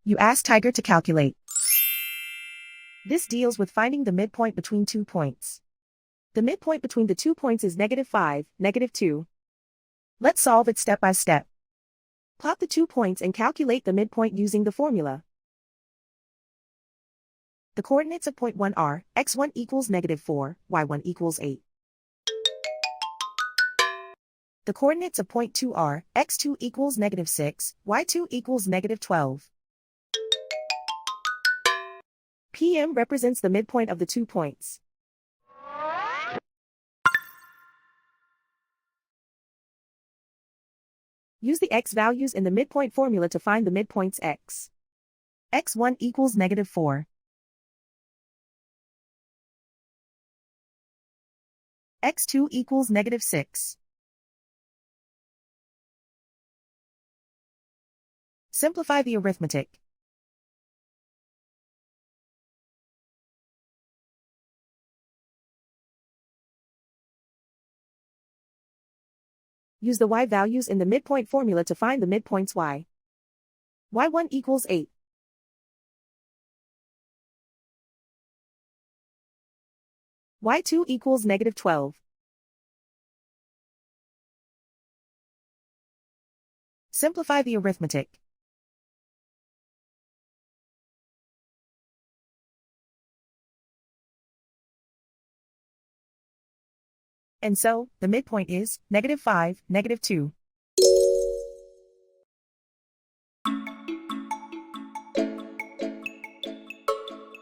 You ask Tiger to calculate. This deals with finding the midpoint between 2 points. The midpoint between the 2 points is -5, -2. Let's solve it step by step. Plot the 2 points and calculate the midpoint using the formula. The coordinates of point 1 are x1 equals -4, y1 equals 8. The coordinates of point 2 are x2 equals -6, y2 equals -12. PM represents the midpoint of the 2 points. Use the x values in the midpoint formula to find the midpoints x. x1 equals -4. x2 equals -6. Simplify the arithmetic. Use the y values in the midpoint formula to find the midpoints y. y1 equals 8. y2 equals -12. Simplify the arithmetic. And so, the midpoint is -5, -2.